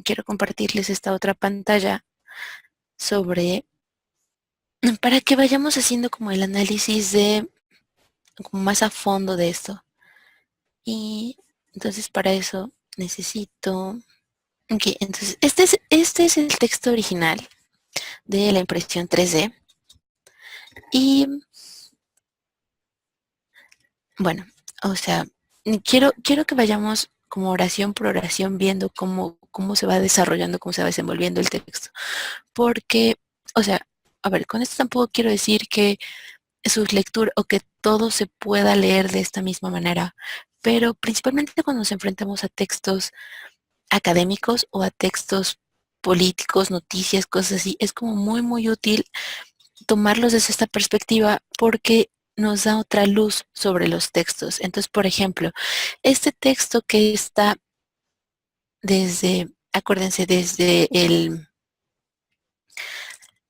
quiero compartirles esta otra pantalla sobre, para que vayamos haciendo como el análisis de, como más a fondo de esto. Y entonces para eso necesito, ok, entonces este es el texto original de la impresión 3D. Y bueno, o sea, quiero que vayamos como oración por oración viendo cómo se va desarrollando, cómo se va desenvolviendo el texto. Porque, o sea, a ver, con esto tampoco quiero decir que sus lecturas o que todo se pueda leer de esta misma manera, pero principalmente cuando nos enfrentamos a textos académicos o a textos políticos, noticias, cosas así, es como muy útil tomarlos desde esta perspectiva porque nos da otra luz sobre los textos. Entonces, por ejemplo, este texto que está desde, acuérdense, desde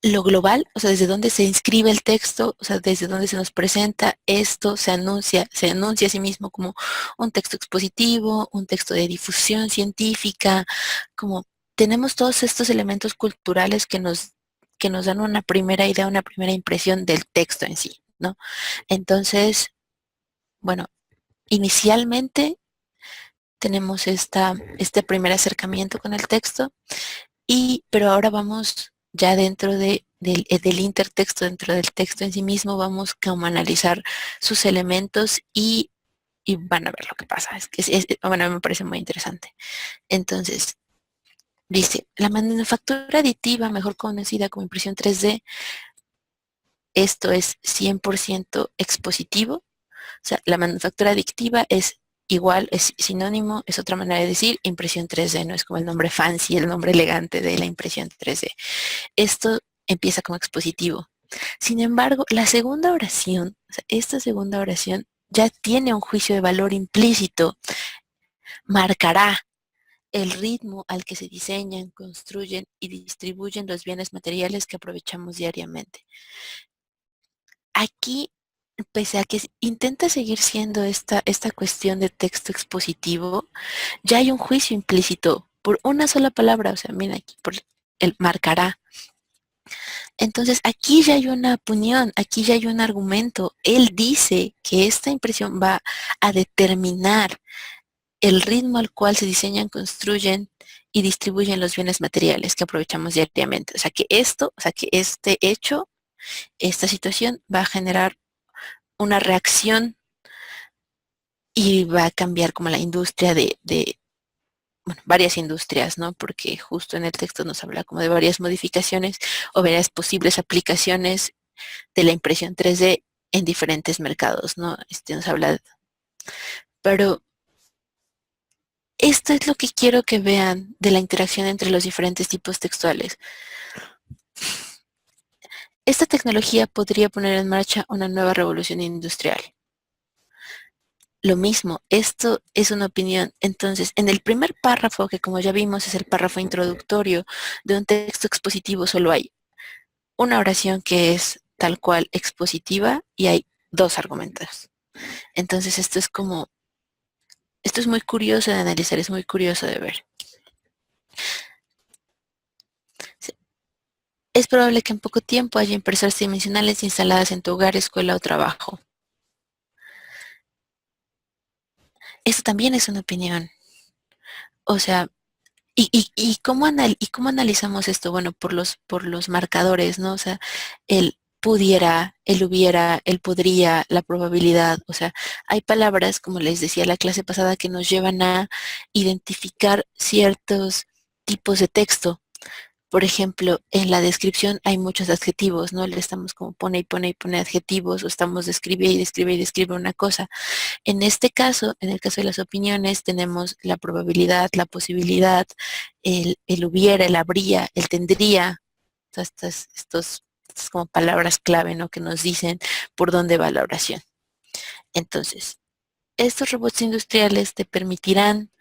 lo global, o sea, desde dónde se inscribe el texto, o sea, desde dónde se nos presenta, esto se anuncia a sí mismo como un texto expositivo, un texto de difusión científica, como tenemos todos estos elementos culturales que nos dan una primera idea, una primera impresión del texto en sí, ¿no? Entonces, bueno, inicialmente tenemos este primer acercamiento con el texto, pero ahora vamos ya dentro del intertexto, dentro del texto en sí mismo, vamos como a analizar sus elementos y van a ver lo que pasa. Bueno, me parece muy interesante. Entonces, dice, la manufactura aditiva, mejor conocida como impresión 3D, esto es 100% expositivo. O sea, la manufactura adictiva es igual, es sinónimo, es otra manera de decir impresión 3D, no es como el nombre fancy, el nombre elegante de la impresión 3D. Esto empieza como expositivo. Sin embargo, la segunda oración, o sea, esta segunda oración ya tiene un juicio de valor implícito, marcará el ritmo al que se diseñan, construyen y distribuyen los bienes materiales que aprovechamos diariamente. Aquí, pese a que intenta seguir siendo esta cuestión de texto expositivo, ya hay un juicio implícito por una sola palabra, o sea, mira aquí, por el marcará. Entonces, aquí ya hay una opinión, aquí ya hay un argumento. Él dice que esta impresión va a determinar el ritmo al cual se diseñan, construyen y distribuyen los bienes materiales que aprovechamos diariamente. O sea, que este hecho, esta situación va a generar una reacción y va a cambiar como la industria bueno, varias industrias, ¿no? Porque justo en el texto nos habla como de varias modificaciones o varias posibles aplicaciones de la impresión 3D en diferentes mercados, ¿no? Nos habla, pero esto es lo que quiero que vean de la interacción entre los diferentes tipos textuales. Esta tecnología podría poner en marcha una nueva revolución industrial. Lo mismo, esto es una opinión. Entonces, en el primer párrafo, que como ya vimos es el párrafo introductorio de un texto expositivo, solo hay una oración que es tal cual expositiva y hay dos argumentos. Entonces, esto es muy curioso de analizar, es muy curioso de ver. Es probable que en poco tiempo haya impresoras dimensionales instaladas en tu hogar, escuela o trabajo. Esto también es una opinión. O sea, ¿cómo analizamos esto? Bueno, por los marcadores, ¿no? O sea, el pudiera, el hubiera, el podría, la probabilidad. O sea, hay palabras, como les decía la clase pasada, que nos llevan a identificar ciertos tipos de texto. Por ejemplo, en la descripción hay muchos adjetivos, ¿no? Le estamos como pone y pone y pone adjetivos o estamos describe y describe y describe una cosa. En este caso, en el caso de las opiniones, tenemos la probabilidad, la posibilidad, el hubiera, el habría, el tendría, todas estas como palabras clave, ¿no? Que nos dicen por dónde va la oración. Entonces, estos robots industriales te permitirán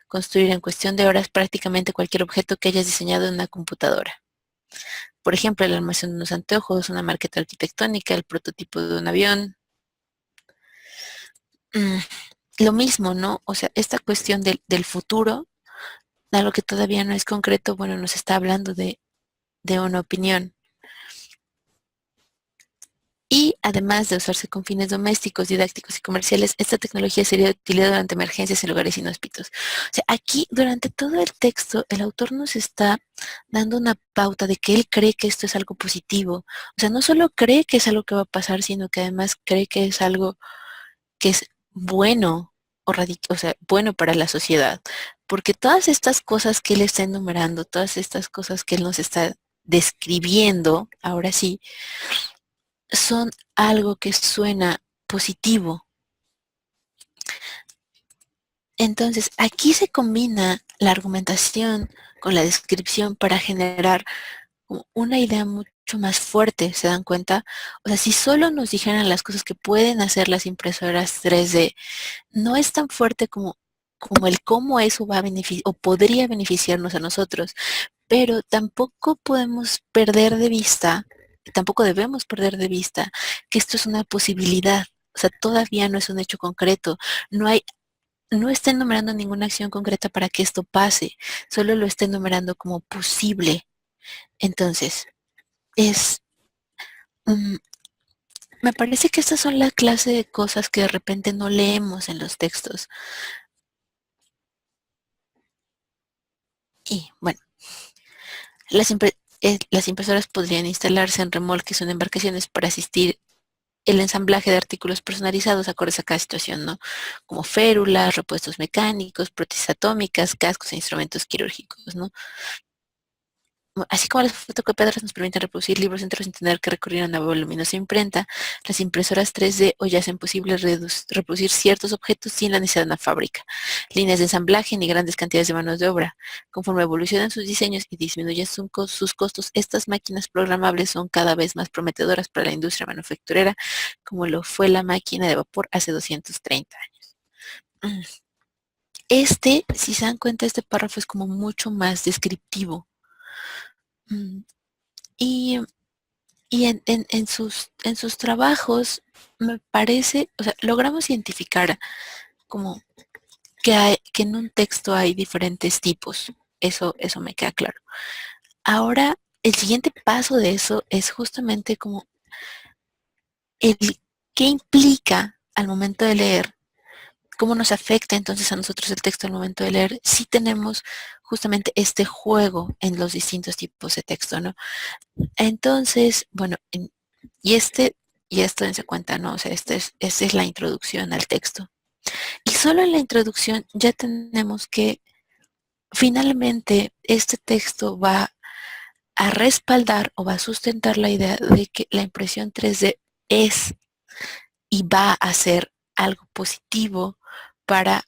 construir en cuestión de horas prácticamente cualquier objeto que hayas diseñado en una computadora. Por ejemplo, el almacén de unos anteojos, una maqueta arquitectónica, el prototipo de un avión. Mm, lo mismo, ¿no? O sea, esta cuestión del futuro algo que todavía no es concreto, bueno, nos está hablando de una opinión. Y además de usarse con fines domésticos, didácticos y comerciales, esta tecnología sería de utilidad durante emergencias en lugares inhóspitos. O sea, aquí durante todo el texto, el autor nos está dando una pauta de que él cree que esto es algo positivo. O sea, no solo cree que es algo que va a pasar, sino que además cree que es algo que es bueno o sea, bueno para la sociedad. Porque todas estas cosas que él está enumerando, todas estas cosas que él nos está describiendo, ahora sí, son algo que suena positivo. Entonces, aquí se combina la argumentación con la descripción para generar una idea mucho más fuerte, ¿se dan cuenta? O sea, si solo nos dijeran las cosas que pueden hacer las impresoras 3D, no es tan fuerte como el cómo eso va a beneficiar o podría beneficiarnos a nosotros, pero tampoco podemos perder de vista, tampoco debemos perder de vista que esto es una posibilidad. O sea, todavía no es un hecho concreto. No hay, no está enumerando ninguna acción concreta para que esto pase. Solo lo está enumerando como posible. Entonces, es, mm, me parece que estas son la clase de cosas que de repente no leemos en los textos. Y bueno, las impresoras podrían instalarse en remolques o en embarcaciones para asistir el ensamblaje de artículos personalizados acordes a cada situación, ¿no? Como férulas, repuestos mecánicos, prótesis atómicas, cascos e instrumentos quirúrgicos, ¿no? Así como las fotocopiadoras nos permiten reproducir libros enteros sin tener que recurrir a una voluminosa imprenta, las impresoras 3D hoy hacen posible reproducir ciertos objetos sin la necesidad de una fábrica, líneas de ensamblaje ni grandes cantidades de manos de obra. Conforme evolucionan sus diseños y disminuyen sus costos, estas máquinas programables son cada vez más prometedoras para la industria manufacturera, como lo fue la máquina de vapor hace 230 años. Si se dan cuenta, este párrafo es como mucho más descriptivo. Mm, Y Y en sus trabajos, me parece, o sea, logramos identificar como que en un texto hay diferentes tipos. Eso me queda claro. Ahora, el siguiente paso de eso es justamente como el qué implica al momento de leer, cómo nos afecta entonces a nosotros el texto al momento de leer, si tenemos justamente este juego en los distintos tipos de texto, ¿no? Entonces, bueno, y y esto dense cuenta, ¿no? O sea, esta es la introducción al texto. Y solo en la introducción ya tenemos que finalmente este texto va a respaldar o va a sustentar la idea de que la impresión 3D es y va a ser algo positivo para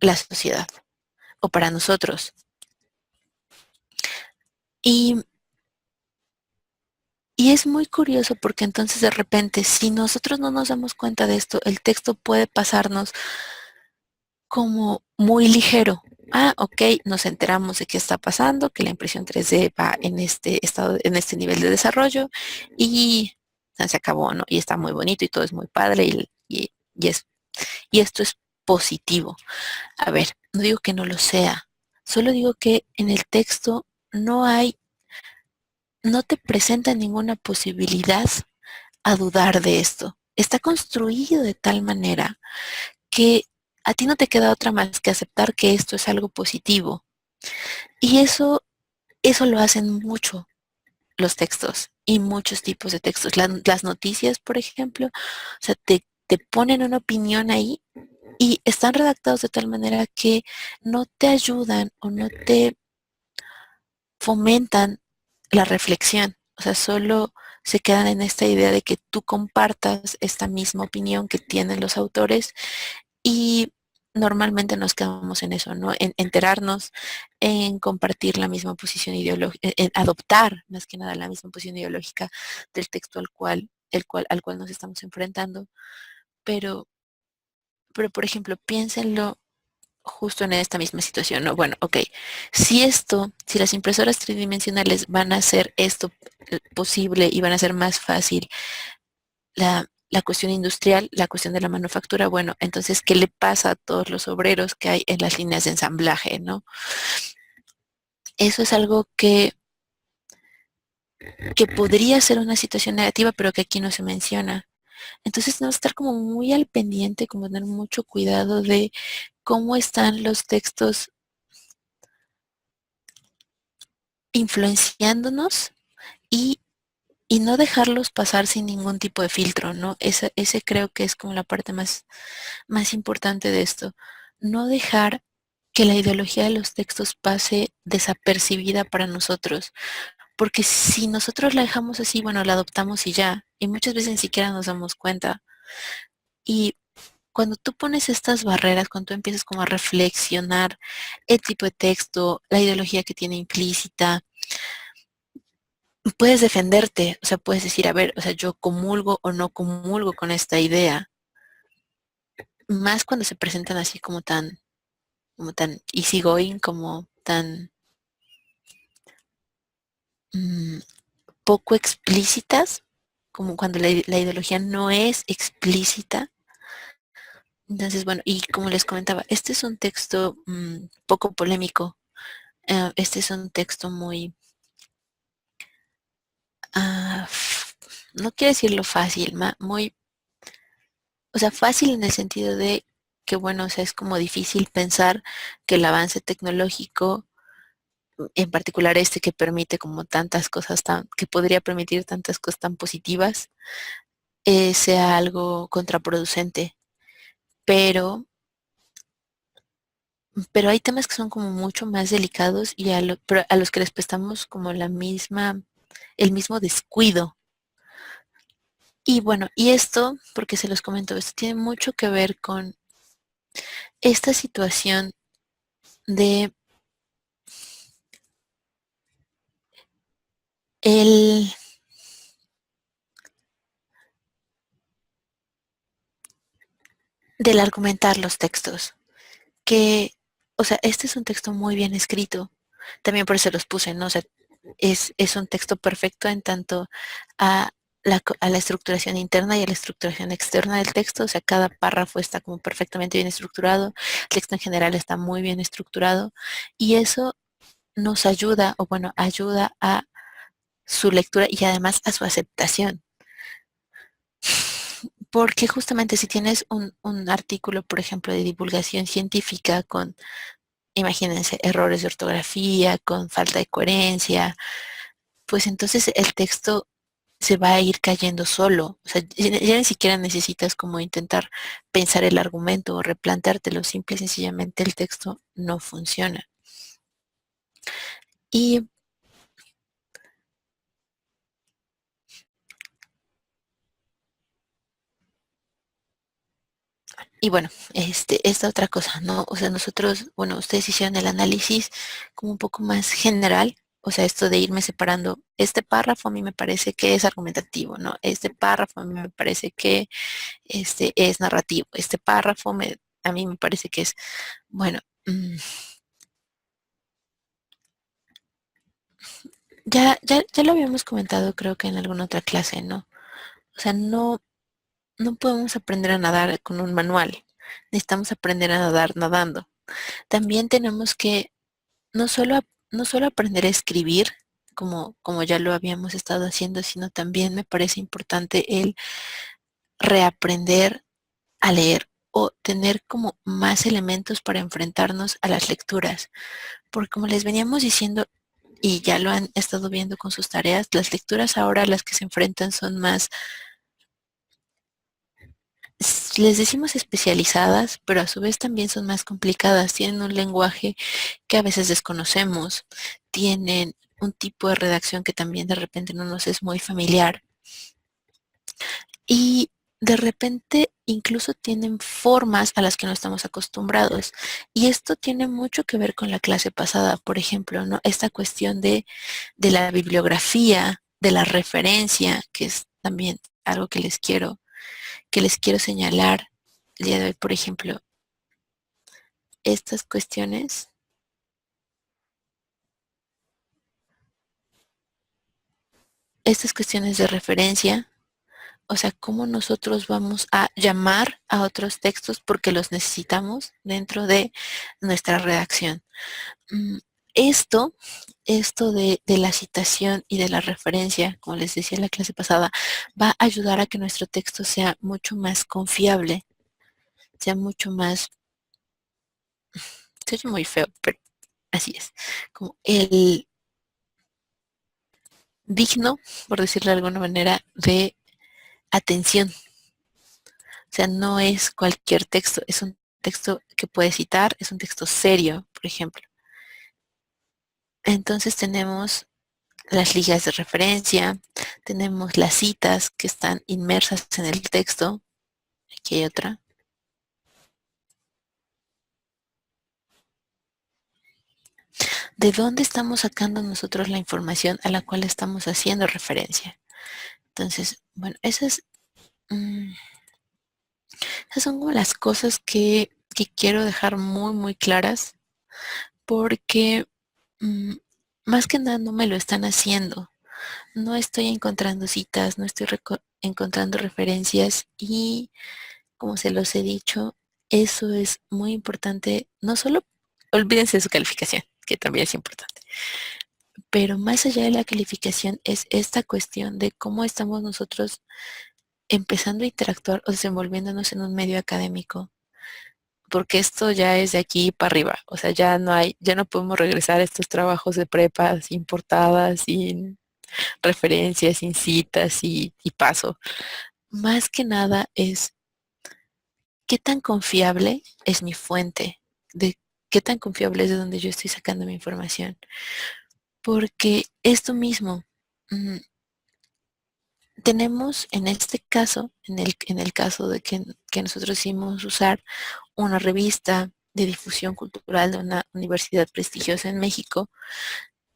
la sociedad o para nosotros. Y, y es muy curioso porque entonces de repente, si nosotros no nos damos cuenta de esto, el texto puede pasarnos como muy ligero. Ah, ok, nos enteramos de qué está pasando, que la impresión 3D va en este estado, en este nivel de desarrollo y se acabó, ¿no? Y está muy bonito y todo es muy padre y esto es positivo. A ver, no digo que no lo sea, solo digo que en el texto no te presenta ninguna posibilidad a dudar de esto. Está construido de tal manera que a ti no te queda otra más que aceptar que esto es algo positivo. Y eso lo hacen mucho los textos y muchos tipos de textos. Las noticias, por ejemplo, o sea, te ponen una opinión ahí y están redactados de tal manera que no te ayudan o no te fomentan la reflexión. O sea, solo se quedan en esta idea de que tú compartas esta misma opinión que tienen los autores y normalmente nos quedamos en eso, ¿no? En enterarnos, en compartir la misma posición ideológica, en adoptar más que nada la misma posición ideológica del texto al cual nos estamos enfrentando. Pero, pero por ejemplo, piénsenlo justo en esta misma situación, ¿no? Bueno, ok, si las impresoras tridimensionales van a hacer esto posible y van a hacer más fácil la cuestión industrial, la cuestión de la manufactura, bueno, entonces, ¿qué le pasa a todos los obreros que hay en las líneas de ensamblaje, no? Eso es algo que podría ser una situación negativa, pero que aquí no se menciona. Entonces tenemos que estar como muy al pendiente, como tener mucho cuidado de cómo están los textos influenciándonos y, y no dejarlos pasar sin ningún tipo de filtro, ¿no? Ese creo que es como la parte más importante de esto. No dejar que la ideología de los textos pase desapercibida para nosotros, porque si nosotros la dejamos así, bueno, la adoptamos y ya, y muchas veces ni siquiera nos damos cuenta. Y cuando tú pones estas barreras, cuando tú empiezas como a reflexionar el tipo de texto, la ideología que tiene implícita, puedes defenderte, o sea, puedes decir, a ver, o sea, yo comulgo o no comulgo con esta idea, más cuando se presentan así como tan easygoing, como tan mm, poco explícitas, como cuando la ideología no es explícita. Entonces, bueno, y como les comentaba, este es un texto poco polémico. Este es un texto muy, ah, no quiero decirlo fácil, muy, o sea, fácil en el sentido de que, bueno, o sea, es como difícil pensar que el avance tecnológico, en particular este que permite como tantas cosas que podría permitir tantas cosas tan positivas, sea algo contraproducente. Pero, pero hay temas que son como mucho más delicados y pero a los que les prestamos como el mismo descuido. Y bueno, y esto, porque se los comento, esto tiene mucho que ver con esta situación de el, del argumentar los textos. Que, o sea, este es un texto muy bien escrito. También por eso los puse, ¿no? O sea, es un texto perfecto en tanto a a la estructuración interna y a la estructuración externa del texto. O sea, cada párrafo está como perfectamente bien estructurado. El texto en general está muy bien estructurado. Y eso nos ayuda, o bueno, ayuda a su lectura y además a su aceptación. Porque justamente si tienes un artículo, por ejemplo, de divulgación científica con, imagínense, errores de ortografía, con falta de coherencia, pues entonces el texto se va a ir cayendo solo. O sea, ya ni siquiera necesitas como intentar pensar el argumento o replanteártelo, simple y sencillamente el texto no funciona. Y, y bueno, esta otra cosa, ¿no? O sea, nosotros, bueno, ustedes hicieron el análisis como un poco más general. O sea, esto de irme separando, este párrafo a mí me parece que es argumentativo, ¿no? Este párrafo a mí me parece que es narrativo. A mí me parece que es, bueno, ya lo habíamos comentado creo que en alguna otra clase, ¿no? O sea, no podemos aprender a nadar con un manual. Necesitamos aprender a nadar nadando. También tenemos que no solo, no solo aprender a escribir, como ya lo habíamos estado haciendo, sino también me parece importante el reaprender a leer o tener como más elementos para enfrentarnos a las lecturas. Porque como les veníamos diciendo, y ya lo han estado viendo con sus tareas, las lecturas ahora a las que se enfrentan son más, les decimos especializadas, pero a su vez también son más complicadas. Tienen un lenguaje que a veces desconocemos, tienen un tipo de redacción que también de repente no nos es muy familiar. Y de repente incluso tienen formas a las que no estamos acostumbrados. Y esto tiene mucho que ver con la clase pasada, por ejemplo, ¿no? Esta cuestión de la bibliografía, de la referencia, que es también algo que les quiero señalar el día de hoy, por ejemplo, estas estas cuestiones de referencia, o sea, cómo nosotros vamos a llamar a otros textos porque los necesitamos dentro de nuestra redacción. Esto de la citación y de la referencia, como les decía en la clase pasada, va a ayudar a que nuestro texto sea mucho más confiable, sea mucho más, se oye muy feo, pero así es, como el digno, por decirlo de alguna manera, de atención. O sea, no es cualquier texto, es un texto que puede citar, es un texto serio, por ejemplo. Entonces tenemos las ligas de referencia, tenemos las citas que están inmersas en el texto. Aquí hay otra. ¿De dónde estamos sacando nosotros la información a la cual estamos haciendo referencia? Entonces, bueno, esas son como las cosas que quiero dejar muy, muy claras porque mm, más que nada no me lo están haciendo. No estoy encontrando citas, no estoy encontrando referencias y, como se los he dicho, eso es muy importante. No solo olvídense de su calificación, que también es importante, pero más allá de la calificación es esta cuestión de cómo estamos nosotros empezando a interactuar o desenvolviéndonos en un medio académico, porque esto ya es de aquí para arriba, o sea, ya no podemos regresar a estos trabajos de prepa sin portadas, sin referencias, sin citas y paso. Más que nada es qué tan confiable es mi fuente, de qué tan confiable es de donde yo estoy sacando mi información, porque esto mismo, mm, tenemos en este caso, en el caso de que nosotros hicimos usar una revista de difusión cultural de una universidad prestigiosa en México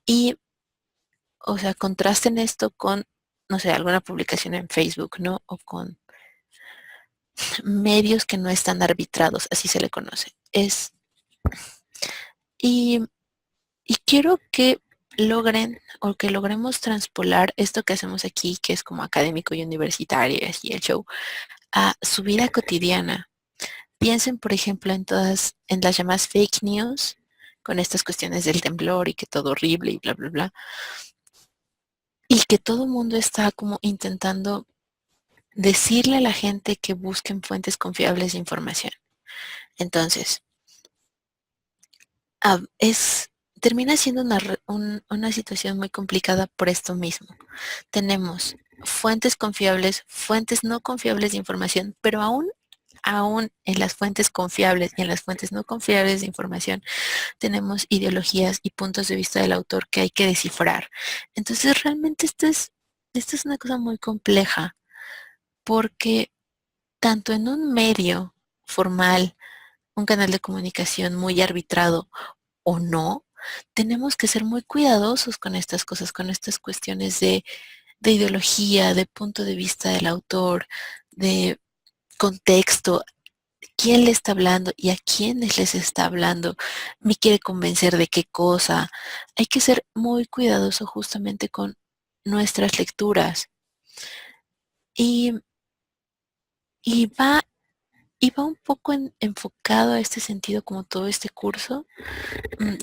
y, o sea, contrasten esto con, no sé, alguna publicación en Facebook, ¿no? O con medios que no están arbitrados, así se le conoce. Y, y quiero que logren o que logremos transpolar esto que hacemos aquí, que es como académico y universitario y así el show, a su vida cotidiana. Piensen, por ejemplo, en las llamadas fake news, con estas cuestiones del temblor y que todo horrible y bla, bla, bla. Y que todo el mundo está como intentando decirle a la gente que busquen fuentes confiables de información. Entonces, ah, termina siendo una situación muy complicada por esto mismo. Tenemos fuentes confiables, fuentes no confiables de información, pero aún en las fuentes confiables y en las fuentes no confiables de información tenemos ideologías y puntos de vista del autor que hay que descifrar. Entonces, realmente esto es una cosa muy compleja porque tanto en un medio formal, un canal de comunicación muy arbitrado o no, tenemos que ser muy cuidadosos con estas cosas, con estas cuestiones de ideología, de punto de vista del autor, de contexto, quién le está hablando y a quiénes les está hablando, me quiere convencer de qué cosa. Hay que ser muy cuidadoso justamente con nuestras lecturas. Y, y va, y va un poco enfocado a este sentido como todo este curso.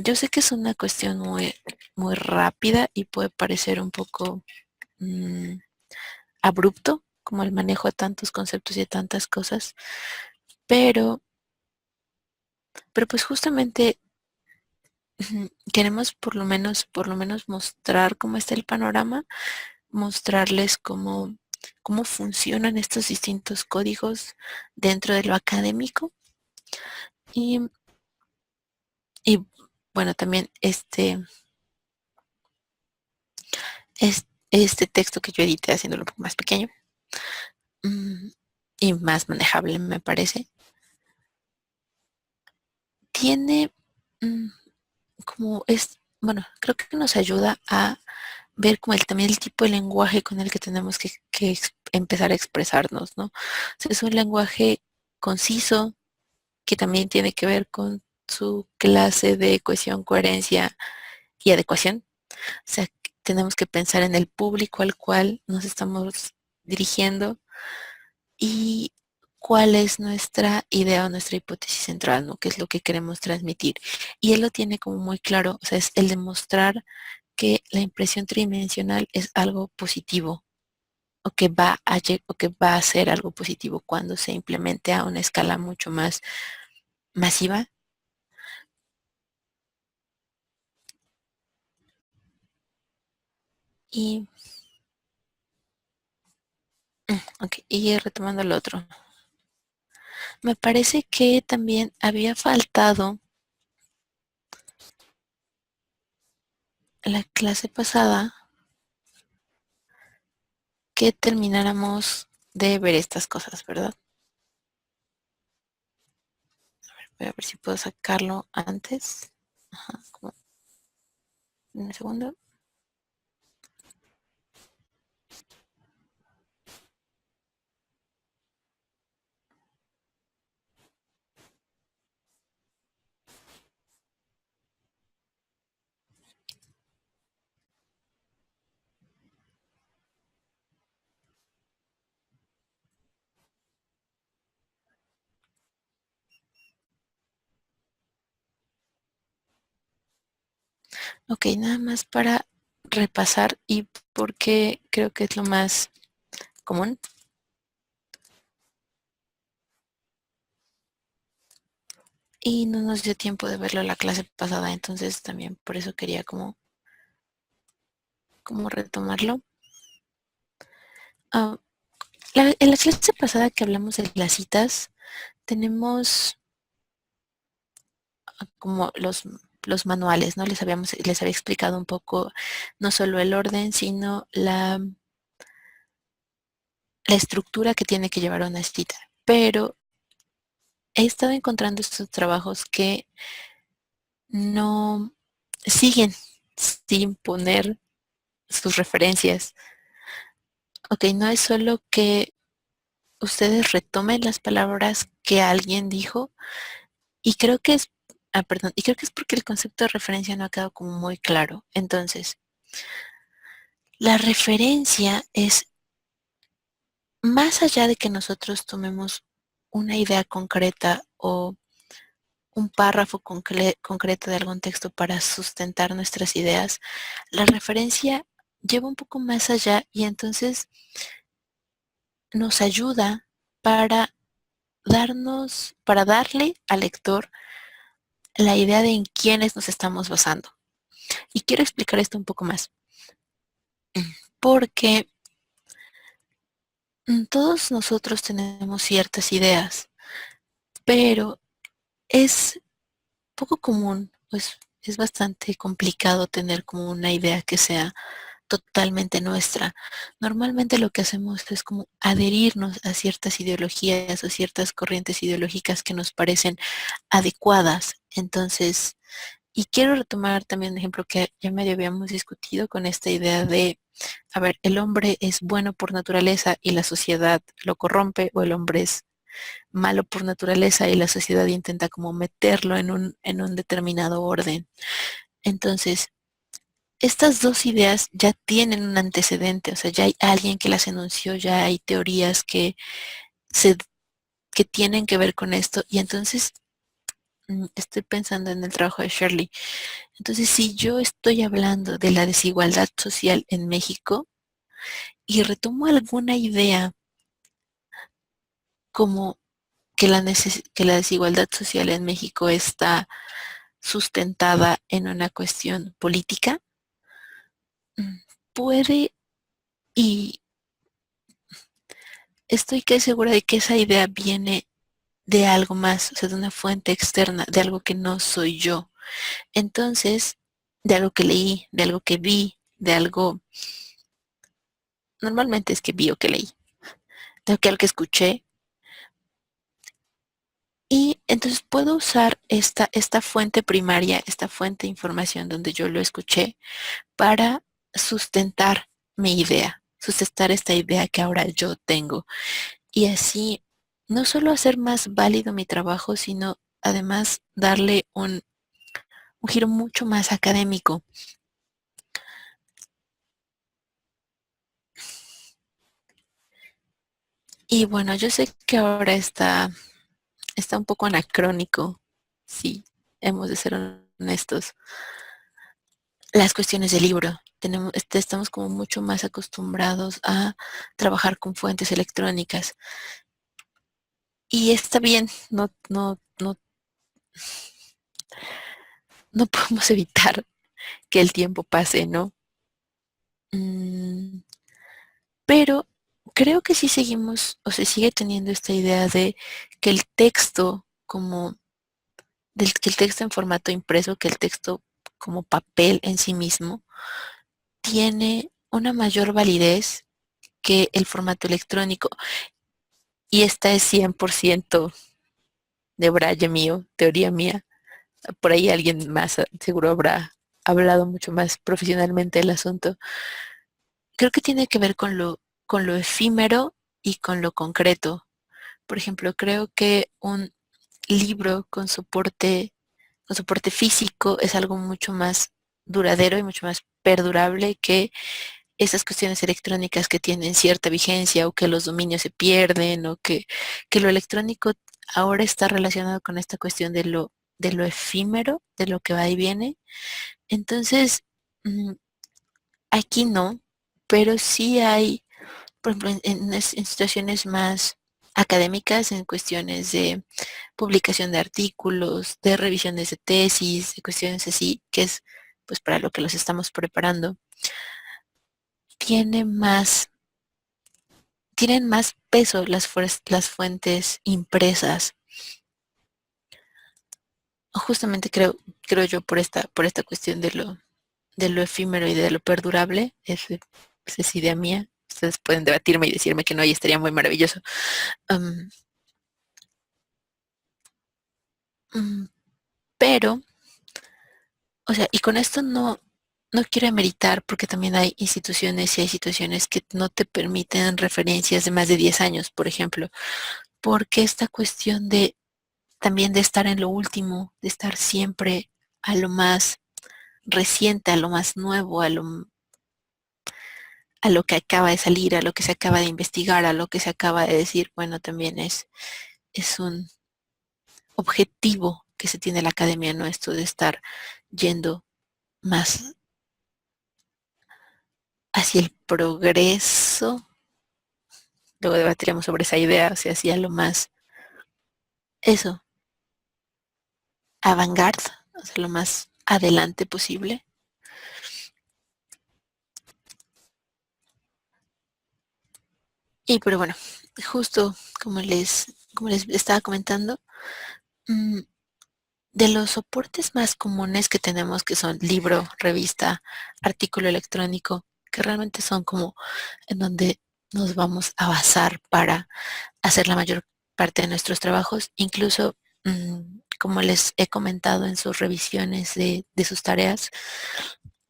Yo sé que es una cuestión muy, muy rápida y puede parecer un poco mm, abrupto, como el manejo de tantos conceptos y de tantas cosas, pero, pero pues justamente queremos por lo menos mostrar cómo está el panorama, mostrarles cómo funcionan estos distintos códigos dentro de lo académico y, y bueno, también este texto que yo edité haciéndolo un poco más pequeño mm, y más manejable me parece, tiene mm, bueno, creo que nos ayuda a ver como también el tipo de lenguaje con el que tenemos que empezar a expresarnos, ¿no? O sea, es un lenguaje conciso que también tiene que ver con su clase de cohesión, coherencia y adecuación. O sea, tenemos que pensar en el público al cual nos estamos dirigiendo y cuál es nuestra idea o nuestra hipótesis central, ¿no? ¿Qué es lo que queremos transmitir? Y él lo tiene como muy claro, o sea, es el demostrar que la impresión tridimensional es algo positivo o que va a ser algo positivo cuando se implemente a una escala mucho más masiva. Y, okay, y retomando lo otro, me parece que también había faltado la clase pasada que termináramos de ver estas cosas, ¿verdad? Voy a ver si puedo sacarlo antes. Ajá, como un segundo. Ok, nada más para repasar y porque creo que es lo más común. Y no nos dio tiempo de verlo la clase pasada, entonces también por eso quería como retomarlo. Ah, en la clase pasada que hablamos de las citas, tenemos como los manuales, ¿no? Les había explicado un poco no solo el orden, sino la estructura que tiene que llevar una cita. Pero he estado encontrando estos trabajos que no siguen sin poner sus referencias. Ok, no es solo que ustedes retomen las palabras que alguien dijo y creo que es, perdón, y creo que es porque el concepto de referencia no ha quedado como muy claro. Entonces, la referencia es más allá de que nosotros tomemos una idea concreta o un párrafo concreto de algún texto para sustentar nuestras ideas, la referencia lleva un poco más allá y entonces nos ayuda para para darle al lector la idea de en quiénes nos estamos basando. Y quiero explicar esto un poco más, porque todos nosotros tenemos ciertas ideas, pero es poco común, pues es bastante complicado tener como una idea que sea totalmente nuestra. Normalmente lo que hacemos es como adherirnos a ciertas ideologías o ciertas corrientes ideológicas que nos parecen adecuadas. Entonces, y quiero retomar también un ejemplo que ya medio habíamos discutido con esta idea de, a ver, el hombre es bueno por naturaleza y la sociedad lo corrompe, o el hombre es malo por naturaleza y la sociedad intenta como meterlo en un determinado orden. Entonces, estas dos ideas ya tienen un antecedente, o sea, ya hay alguien que las enunció, ya hay teorías se, que tienen que ver con esto, y entonces estoy pensando en el trabajo de Shirley. Entonces, si yo estoy hablando de la desigualdad social en México y retomo alguna idea como que la desigualdad social en México está sustentada en una cuestión política, puede, y estoy que segura de que esa idea viene de algo más, o sea, de una fuente externa, de algo que no soy yo. Entonces, de algo que leí, de algo que vi, de algo, normalmente es que vi o que leí, de algo que escuché. Y entonces puedo usar esta fuente primaria, esta fuente de información donde yo lo escuché para sustentar mi idea, sustentar esta idea que ahora yo tengo. Y así, no solo hacer más válido mi trabajo, sino además darle un giro mucho más académico. Y bueno, yo sé que ahora está un poco anacrónico, sí, hemos de ser honestos. Las cuestiones del libro, estamos como mucho más acostumbrados a trabajar con fuentes electrónicas. Y está bien, no podemos evitar que el tiempo pase, ¿no? Mm, pero creo que sí seguimos, o se sigue teniendo esta idea de que el texto como, que el texto en formato impreso, que el texto como papel en sí mismo, tiene una mayor validez que el formato electrónico. Y esta es 100% de braille mío, teoría mía. Por ahí alguien más seguro habrá hablado mucho más profesionalmente del asunto. Creo que tiene que ver con lo efímero y con lo concreto. Por ejemplo, creo que un libro con soporte físico es algo mucho más duradero y mucho más perdurable que esas cuestiones electrónicas que tienen cierta vigencia o que los dominios se pierden o que lo electrónico ahora está relacionado con esta cuestión de lo efímero, de lo que va y viene. Entonces, mm, aquí no, pero sí hay, por ejemplo, en situaciones más académicas, en cuestiones de publicación de artículos, de revisiones de tesis, de cuestiones así, que es pues para lo que los estamos preparando, tiene más, tienen más peso las fuentes impresas. Justamente creo yo por esta cuestión de lo efímero y de lo perdurable, esa es idea mía. Ustedes pueden debatirme y decirme que no, y estaría muy maravilloso. Um, mm, pero, o sea, y con esto no quiero emeritar porque también hay instituciones y hay situaciones que no te permiten referencias de más de 10 años, por ejemplo, porque esta cuestión de también de estar en lo último, de estar siempre a lo más reciente, a lo más nuevo, a lo que acaba de salir, a lo que se acaba de investigar, a lo que se acaba de decir, bueno, también es un objetivo que se tiene la academia, ¿no? Esto de estar yendo más hacia el progreso. Luego debatiremos sobre esa idea, o sea, hacia lo más, eso, avant-garde, o sea, lo más adelante posible. Y pero bueno, justo como les estaba comentando, mm, de los soportes más comunes que tenemos, que son libro, revista, artículo electrónico, que realmente son como en donde nos vamos a basar para hacer la mayor parte de nuestros trabajos, incluso como les he comentado en sus revisiones de sus tareas,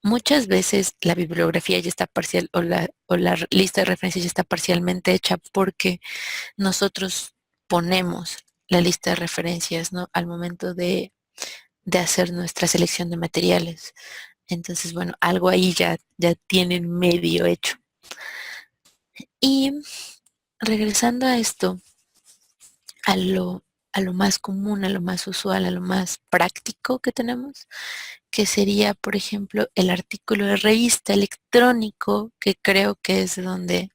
muchas veces la bibliografía ya está parcial o la lista de referencias ya está parcialmente hecha porque nosotros ponemos la lista de referencias, ¿no? Al momento de hacer nuestra selección de materiales. Entonces, bueno, algo ahí ya tienen medio hecho. Y regresando a esto, a a lo más común, a lo más usual, a lo más práctico que tenemos, que sería, por ejemplo, el artículo de revista electrónico, que creo que es donde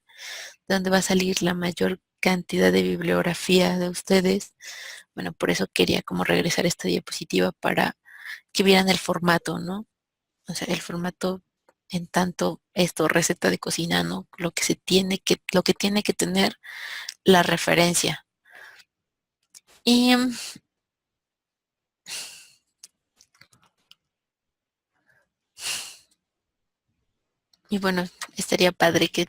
va a salir la mayor cantidad de bibliografía de ustedes. Bueno, por eso quería como regresar a esta diapositiva para que vieran el formato, ¿no? O sea, el formato en tanto esto, receta de cocina, ¿no? Lo que tiene que tener la referencia. Y, y bueno, estaría padre que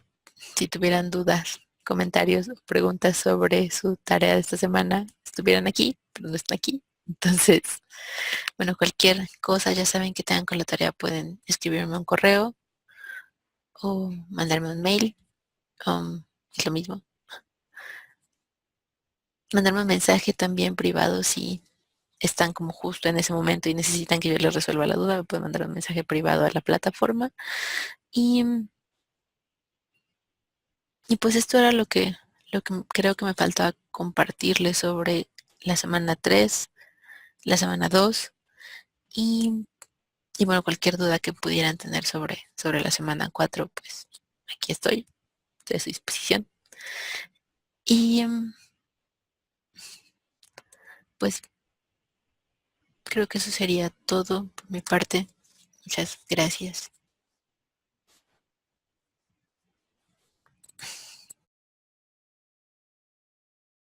si tuvieran dudas, comentarios o preguntas sobre su tarea de esta semana, estuvieran aquí, pero no están aquí. Entonces, bueno, cualquier cosa, ya saben que tengan con la tarea, pueden escribirme un correo o mandarme un mail. Es lo mismo. Mandarme un mensaje también privado si están como justo en ese momento y necesitan que yo les resuelva la duda, me pueden mandar un mensaje privado a la plataforma. Y, y pues esto era lo que creo que me falta compartirles sobre la semana 3, la semana 2 y, y bueno, cualquier duda que pudieran tener sobre la semana 4, pues aquí estoy, a su disposición. Y pues creo que eso sería todo por mi parte. Muchas gracias.